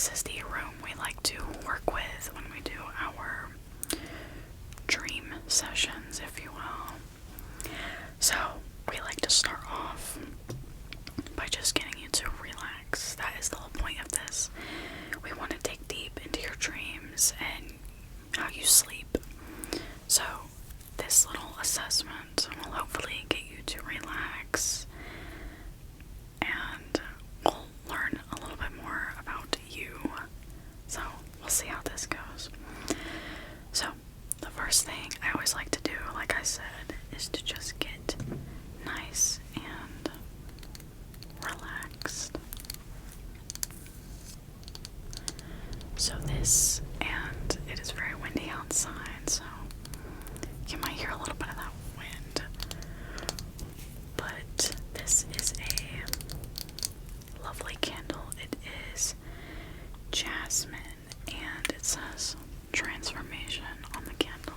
this is the room we like to work with when we do our dream sessions, if you will. So, we like to start off by just getting you to relax. That is the whole point of this. We want to dig deep into your dreams and how you sleep. So, this little assessment will hopefully get you to relax, and we'll learn a little bit more about you. So, we'll see how this goes. So, the first thing I always like to do, like I said, is to just get nice and relaxed. So this, and it is very windy outside, so you might hear a little bit of that wind. But this is a lovely candle. It is jasmine, and it says transformation on the candle.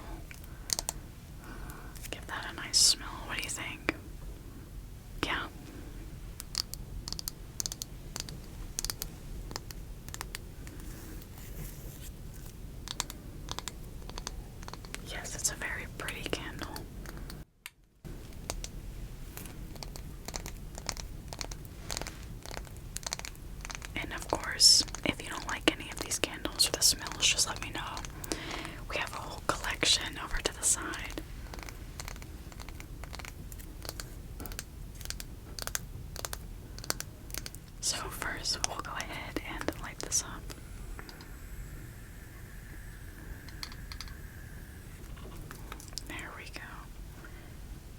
Give that a nice smell. What do you think? Yeah. Yes, it's a very pretty candle. And of course, if you don't like any of these candles or the smells, just let me know. We have a whole collection over to the side. So first, we'll go ahead and light this up. There we go.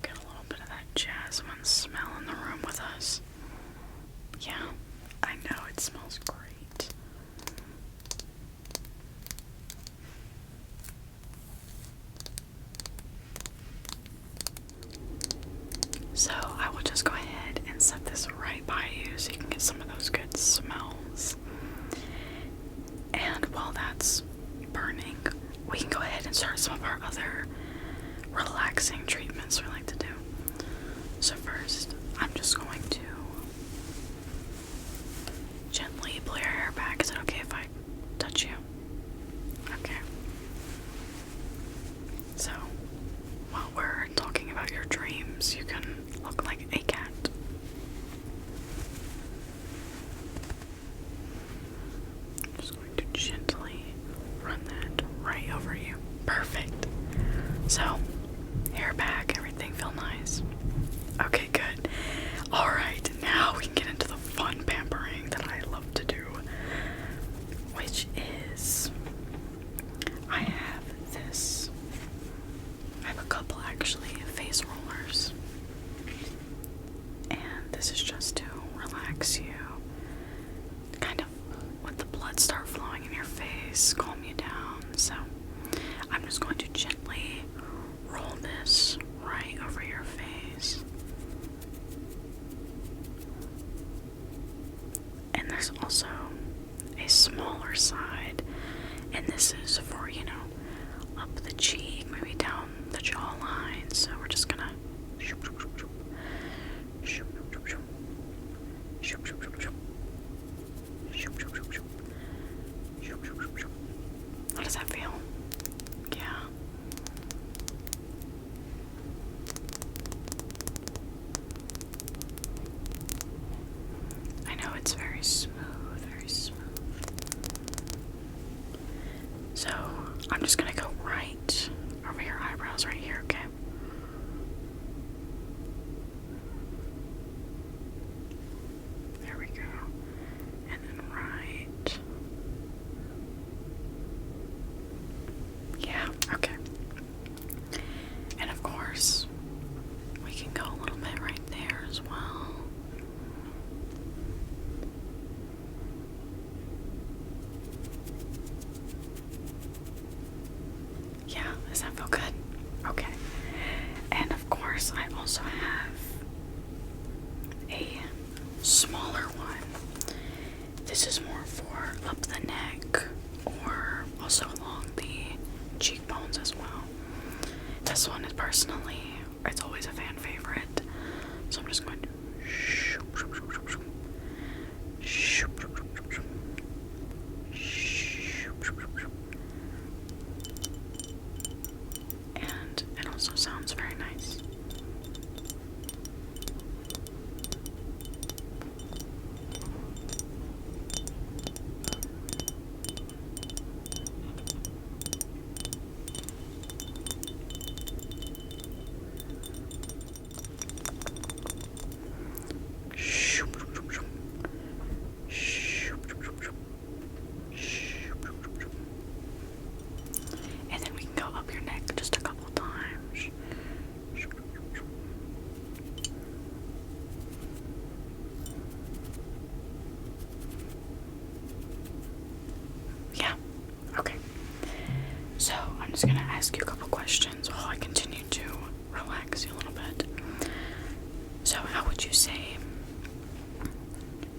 Get a little bit of that jasmine smell in the room with us. Yeah, I know, it smells great. So I will just go ahead and set this right by you so you can get some of those good smells. And while that's burning, we can go ahead and start some of our other relaxing treatments we like to do. So first, I'm just going to gently pull your hair back. Is it okay if I touch you? Okay. So, while we're talking about your dreams, you can look like a cat. I'm just going to gently run that right over you. Perfect. So, hair back, everything feel nice? Okay, good. Alright, now we can get into the fun pampering that I love to do, which is, I have a couple actually, face rollers, and this is just to relax you, kind of let the blood start flowing in your face, calm you down. So I'm just going to gently roll this right over your face. And there's also a smaller side, and this is for, up the cheek, maybe down the jawline. So we're just gonna shoop, shoop, shoop, shoop. Shoop, shoop, shoop. Shoop, shoop, shoop, shoop. Shoop, shoop, shoop, shoop. Shoop, shoop, shoop, shoop. How does that feel? Yeah. I know it's very smooth, very smooth. So I'm just gonna go right over your eyebrows right here, okay? There we go. And then right. Yeah, okay. And of course, we can go a little bit right there as well. Yeah, does that feel good? Okay. And of course, I also have a smaller one. This is more for up the neck, or also along the cheekbones as well. This one is personally, it's always a fan favorite. So I'm just going to shoop, shoop, shoop, shoop, shoop. Shoop, shoop, shoop, shoop, shoop. Yeah? Okay. So, I'm just gonna ask you a couple questions while I continue to relax you a little bit. So, how would you say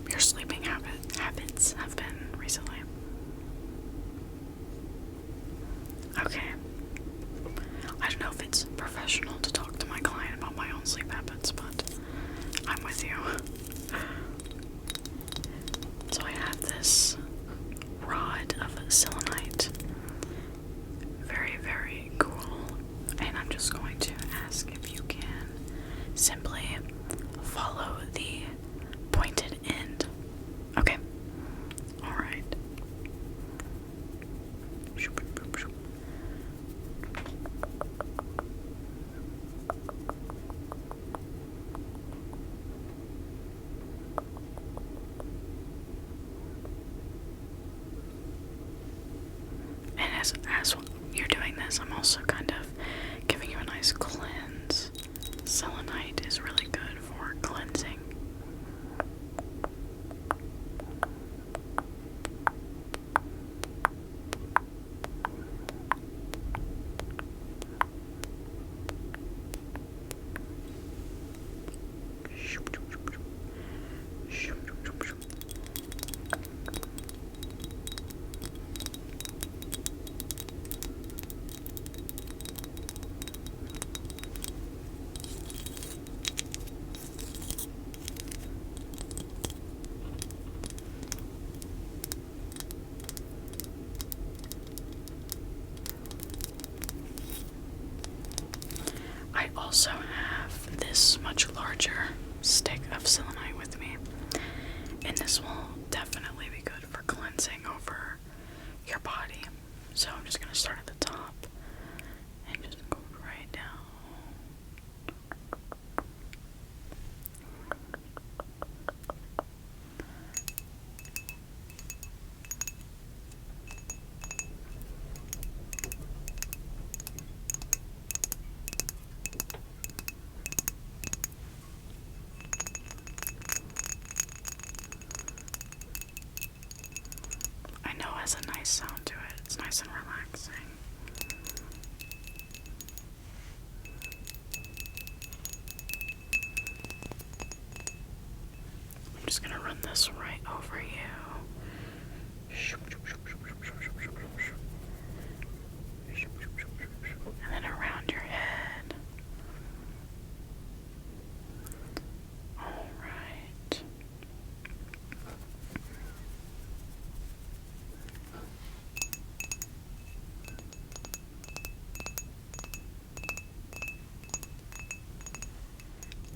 your sleeping habits have been recently? Okay. I don't know if it's professional to talk to my client about my own sleep habits, but I'm with you. So I have this rod of selenite. Very, very cool. And I'm just going to ask if you can simply follow the pointed end. Okay. Alright. And as you're doing this, I'm also kind of giving you a nice cleanse. Selenite is really good for cleansing. I also have this much larger stick of selenite with me, and this will definitely be good for cleansing over your body. So I'm just going to start at the top and just go right down. I know it has a nice sound to it. It's nice and relaxing. I'm just gonna run this right over you. And then around your head. Alright.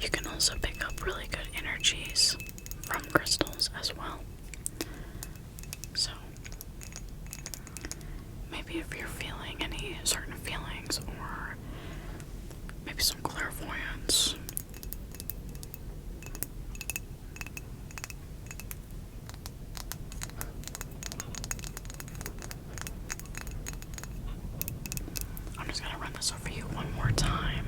You can also pick up really good energies from crystals as well. So, maybe if you're feeling any certain feelings or maybe some clairvoyance. I'm just gonna run this over you one more time.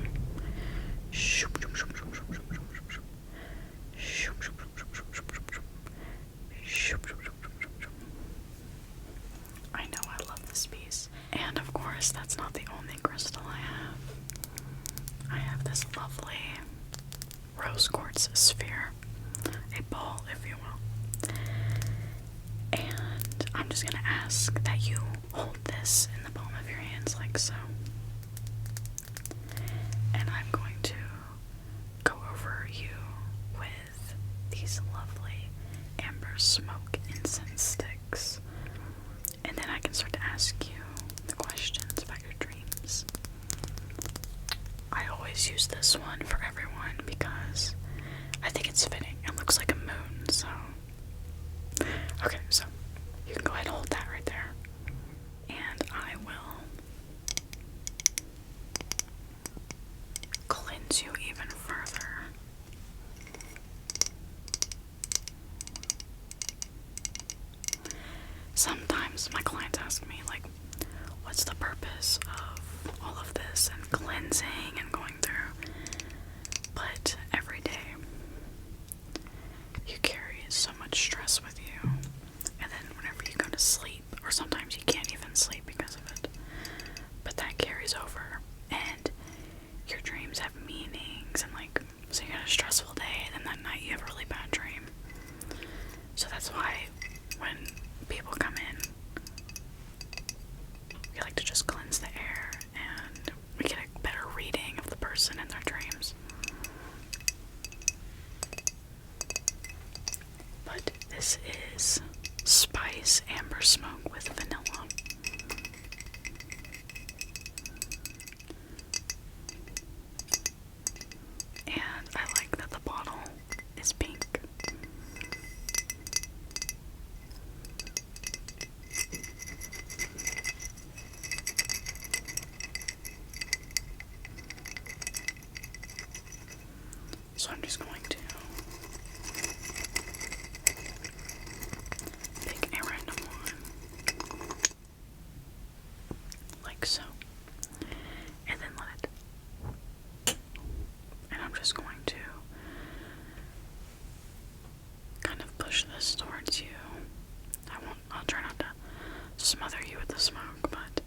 I know, I love this piece. And of course, that's not the only crystal I have. I have this lovely rose quartz sphere, a ball, if you will. And I'm just gonna ask that you hold this in the palm of your hands like so. And I'm going to go over you with these lovely amber smoke incense sticks. And then I can start to ask you the questions about your dreams. I always use this one for everyone because I think it's fitting. It looks like a moon, so. Okay, so you can go ahead and hold that right there. And I will cleanse you even further. Sometimes my clients ask me, like, what's the purpose of all of this and cleansing and going through? But every day, you carry so much stress with you. And then whenever you go to sleep, or sometimes you can't even sleep because of it. But that carries over, and your dreams have meanings, and like, so you had a stressful day, and then that night you have a really bad dream. So that's why when people come in, we like to just cleanse the air, and we get a better reading of the person and their dreams. But this is spice amber smoke with vanilla. And I like that the bottle is pink. So I'm just going to pick a random one, like so, and then let it, and I'm just going to kind of push this towards you. I'll try not to smother you with the smoke, but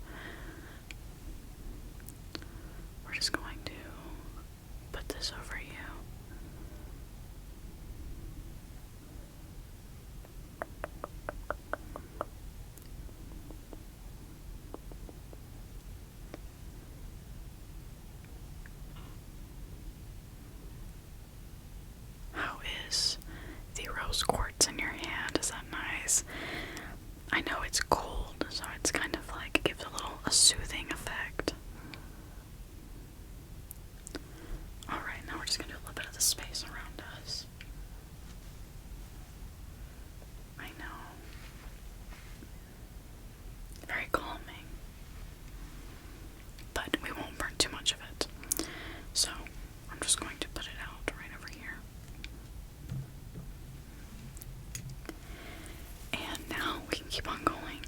we're just going to put this over you. How is the rose quartz in your hand? Is that nice? I know it's cold, so it's kind of like, it gives a soothing effect. Alright, now we're just gonna do a little bit of the space around us. I know. Very calming. But we won't burn too much of it. So, I'm just going to put it out right over here. And now we can keep on going.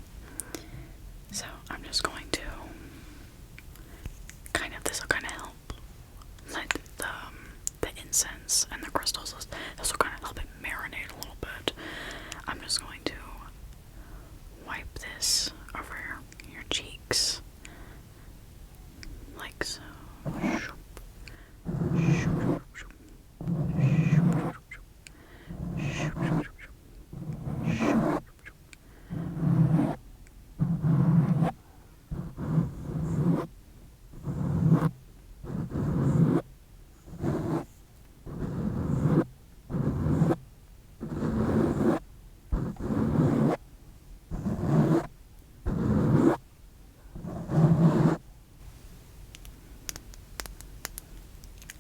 So I'm just going to this will kind of help let the incense and the crystals, this will kind of help it marinate a little bit. I'm just going to wipe this over your cheeks, like so.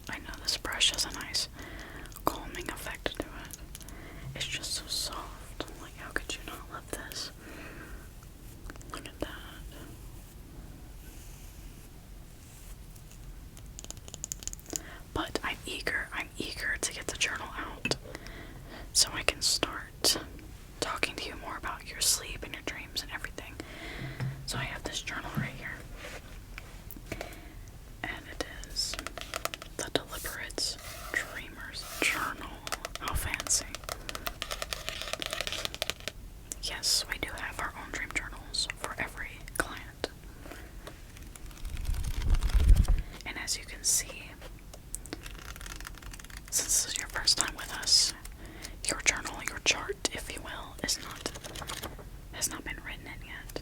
I know this brush has a nice calming effect to it. It's just so soft. Like, how could you not love this? Look at that. But I'm eager to get the journal out so I can start talking to you more about your sleep and your dreams and everything. So I have this journal right here, and it is the Deliberate Dreamer's Journal. How fancy. Yes, we do have our own dream journals for every client. And as you can see, since this is your first time with us, your journal, your chart, if you will, has not been written in yet.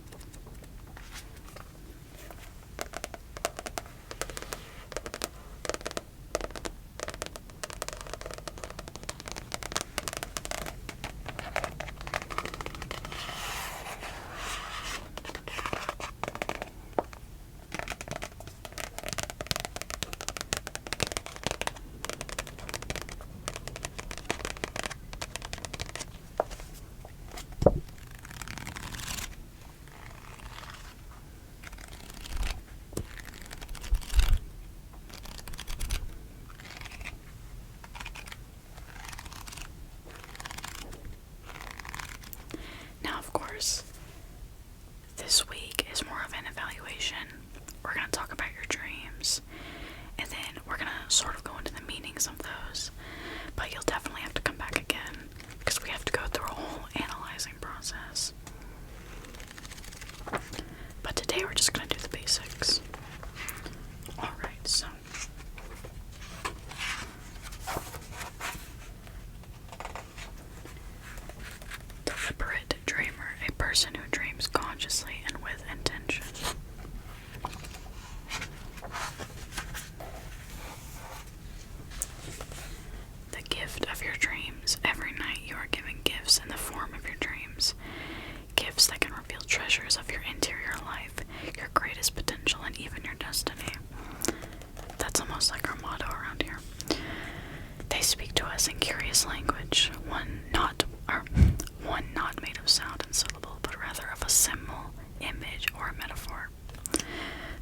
Now, of course, this week is more of an evaluation. We're going to talk about your dreams, and then we're going to sort of go into the meanings of those. But you'll definitely have to come back again, because we have to go through a whole analyzing process. dreams consciously and with intention. The gift of your dreams. Every night you are given gifts in the form of your dreams. Gifts that can reveal treasures of your interior life, your greatest potential, and even your destiny. That's almost like our motto around here. They speak to us in curious language, one not made of sound and syllable, but rather of a symbol, image, or a metaphor.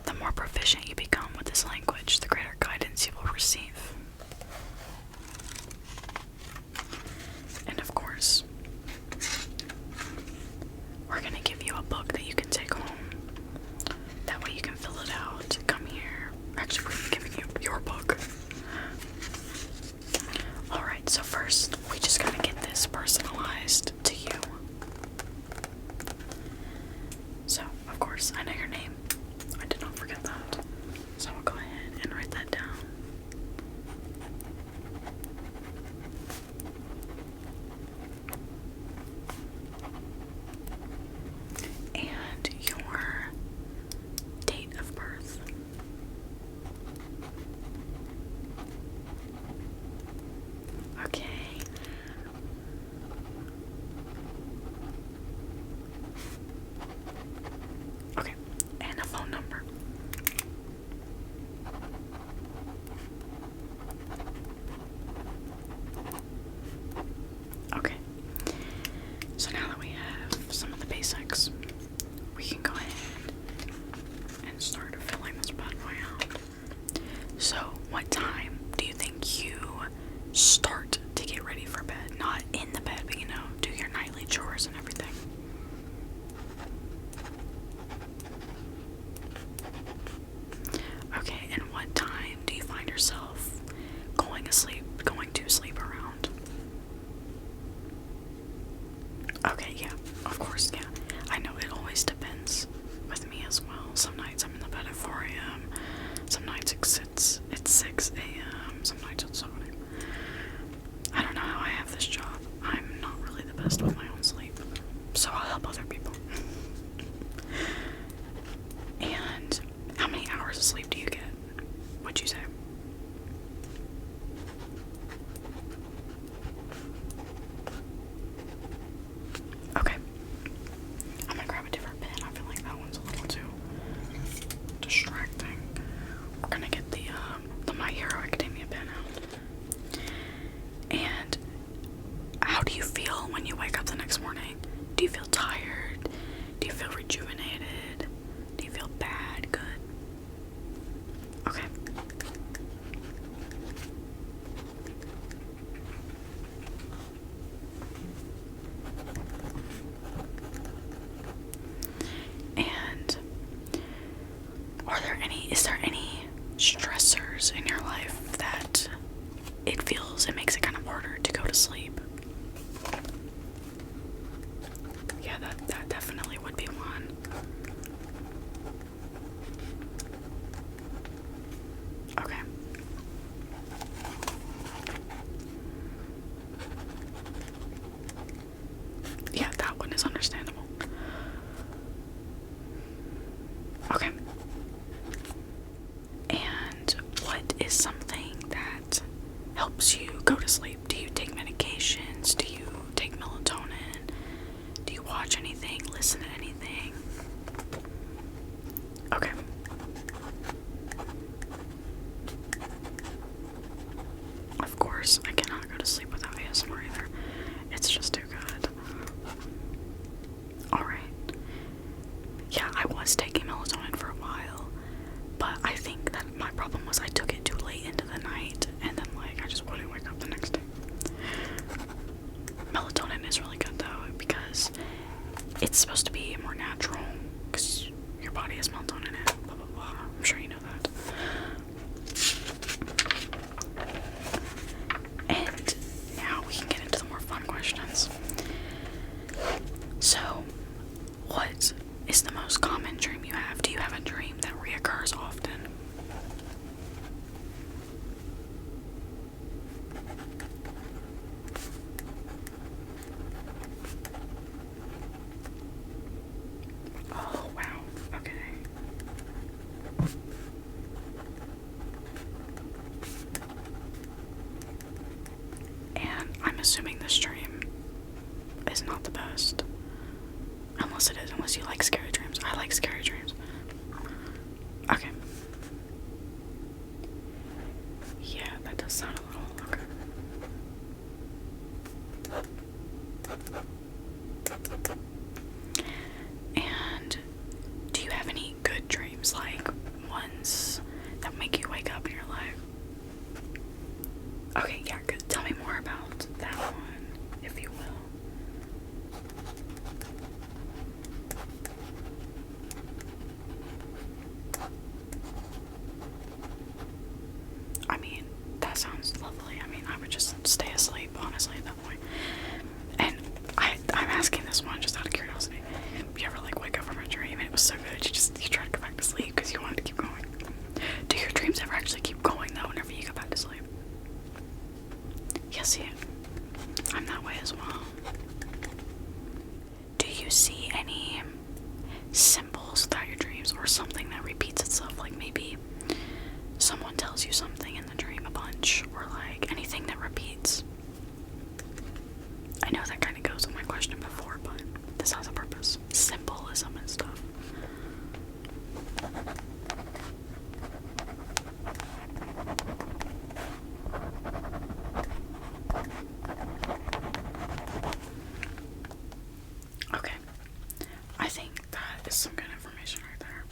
The more proficient you become with this language, the greater guidance you will receive. And of course, we're going to give you a book that you can take home. That way you can fill it out. Come here. Actually, we're giving you your book. Alright, so first, we just gotta get this personalized to you. So, of course, I know your name. I did not forget that. So I'll go ahead and write that down. And your date of birth. Okay. Okay, and a phone number. Okay. So now that we have some of the basics, we can go ahead and start filling this bad boy out. So, what time do you think you start to get ready for bed? Not in the bed, but do your nightly chores and everything. Okay, and what time do you find yourself going to sleep around? Okay, yeah, of course, yeah. I know it always depends with me as well. Some nights I'm in the bed at 4 a.m. Some nights it's 6 a.m. Some nights it's 7 a.m. I don't know how I have this job. I'm not really the best with my own sleep, so I'll help other people. And how many hours of sleep do you get? What'd you say? Okay. I'm gonna grab a different pen. I feel like that one's a little too distracting. We're gonna get the My Hero Academia pen out. And how do you feel when you wake up the next morning? Do you feel tired? Do you feel rejuvenated? Do you feel bad? Good? Okay. And is there any stressors in your life that it makes it kind of harder to go to sleep? Yeah, that definitely would be one. Okay. Yeah, that one is understandable. Okay. And what is something that helps you go to sleep? Do you take medications? Do you take melatonin? Do you watch anything? Listen to anything? Okay. Of course, I cannot go to sleep without ASMR either. It's just too good. Alright. Yeah, I was taking melatonin for a while, but I think that my problem was I took it too late into the night, and then I just wouldn't wake up the next day. Melatonin is really good though, because it's supposed to be more natural, because your body has melatonin in it, blah blah blah. I'm sure you know that. And now we can get into the more fun questions. So, what is the most common dream you have? Do you have a dream that reoccurs often? scary dreams. I like scary dreams. Okay. Yeah, that does sound a little, okay. And do you have any good dreams, like ones that make you wake up in your life? Okay, yeah, good. Tell me more about that one, if you will. I mean, that sounds lovely. I mean, I would just stay asleep, honestly, at that point. And I'm asking this one just out of curiosity. You ever, like, wake up from a dream and it was so good, you try to go back to sleep because you wanted to keep going? Do your dreams ever actually keep going, though, whenever you go back to sleep? Yes, yeah. I'm that way as well. Do you see any symbols throughout your dreams or something that repeats itself? Like maybe someone tells you something in the dream a bunch, or like anything that repeats. I know that kind of goes with my question before, but this has a purpose. Symbolism and stuff. Okay. I think that is some good information right there.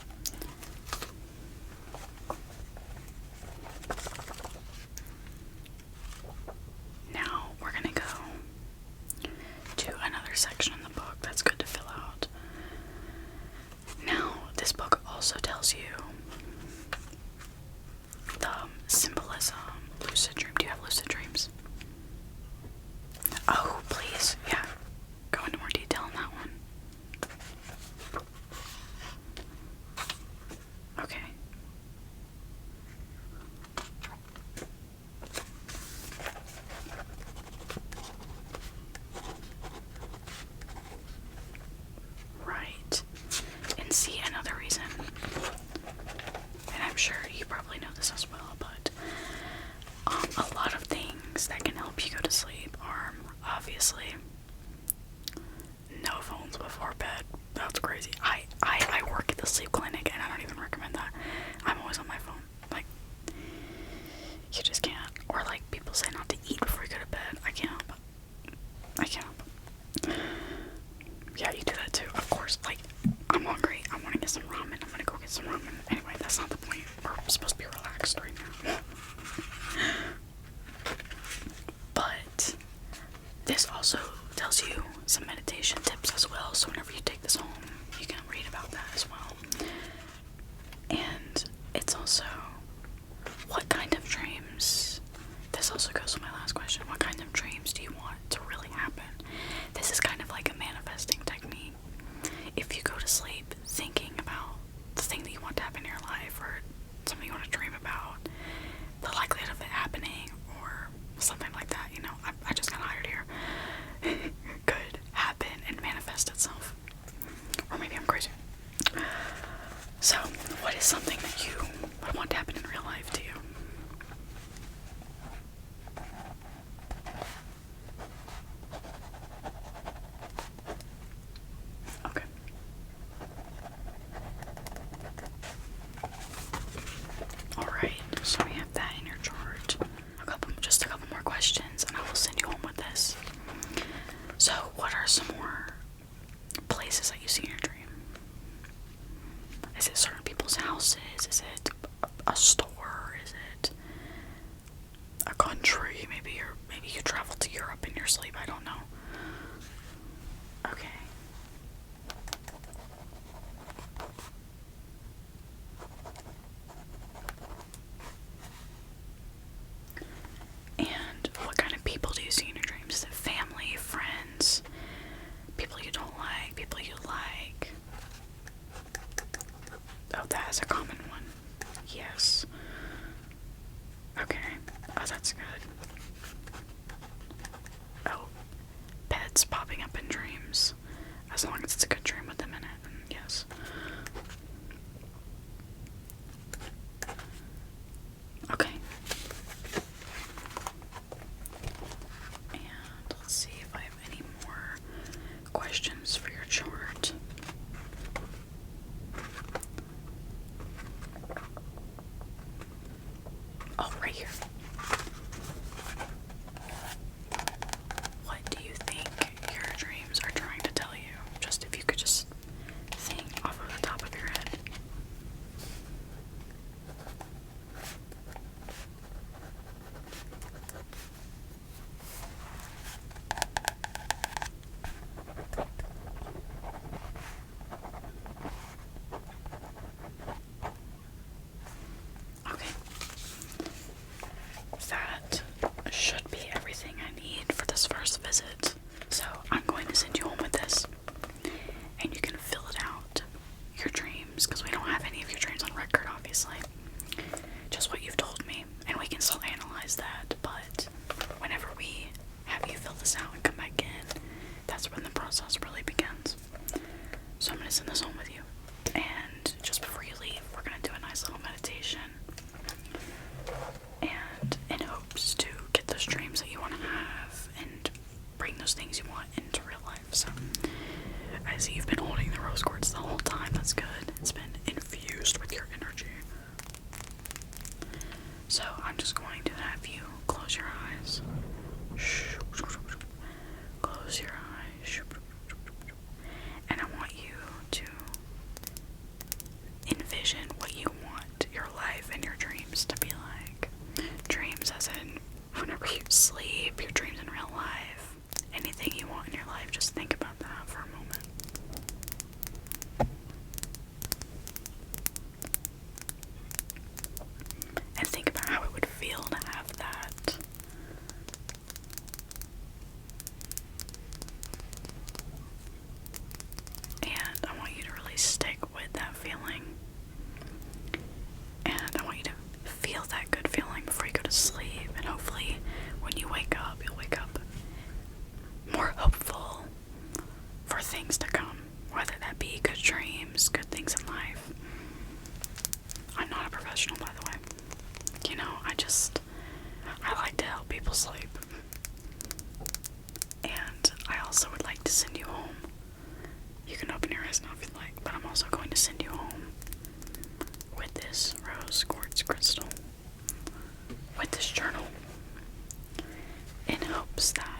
Now we're gonna go to another section in the book that's good to fill out. Now, this book also tells you the symbolism, lucid dream. Do you have lucid dreams? Oh, please, yeah. Go into more detail on that one. Okay. Right. And see, another reason, and I'm sure you probably know this as well, but a lot of things that can help you go to sleep are obviously no phones before bed. That's crazy. I work at the sleep clinic and I don't even recommend that. I'm always on my phone. Like, you just can't. Or like people say not to eat before you go to bed. I can't. Yeah, you do that too, of course. Like, I'm hungry. I want to get some ramen. I'm gonna go get some ramen. Anyway, that's not the point. We're supposed to be relaxed right now. But this also tells you some meditation tips as well. So whenever you take this home, you can read about that as well. And it's also what kind of dreams. This also goes to my last question. What kind of dreams do you want to really happen? This is kind of like a manifesting technique. If you go to sleep thinking about the thing that you want to happen in your life or something you want to dream about, the likelihood of it happening or something like that, you know, I just got hired here, could happen and manifest itself. Or maybe I'm crazy. So, what is something that you would want to happen in real life to you? Okay. Alright, so we have that in your chart. Just a couple more questions, and I will send you home with this. So, what are some more places that you see in your dream? Is it certain people's houses? Is it a store? Is it a country? Maybe you travel to Europe in your sleep. I don't know. Okay. And what kind of people do you see in your dreams? Is it family, friends, people you don't like, people you like? Oh, that is a common one. Yes. Okay. Oh, that's good. Oh, pets popping up in dreams. As long as it's a good dream with them in it, then yes. Okay. And let's see if I have any more questions for your chart. right here. What do you think your dreams are trying to tell you? Just if you could just think off of the top of your head. Okay. That should be everything I need for this first visit. So I'm going to send you home with this, and you can fill it out, your dreams, because we don't have any of your dreams on record, obviously. Just what you've told me, and we can still analyze that, but whenever we have you fill this out and come back in, that's when the process really begins. So I'm going to send this home with you, and just before you leave, we're going to do a nice little meditation, and in hopes to get those dreams that you want to have and bring those things you want into real life. So I see you've been holding the rose quartz the whole time. That's good. It's been infused with your energy. So I'm just going to have you close your eyes. Close your eyes. And I want you to envision what you want your life and your dreams to be like. Dreams as in whenever you sleep, your dreams in real life. Anything you want in your life, just think about that for a moment. And think about how it would feel to have that. And I want you to really stick with that feeling. And I want you to feel that good feeling before you go to sleep. And hopefully when you wake up, you'll wake up more hopeful for things to come. Whether that be good dreams, good things in life. I'm not a professional, by the way. You know, I like to help people sleep. And I also would like to send you home. You can open your eyes now if you'd like, but I'm also going to send you home with this rose quartz crystal, with this journal, in hopes that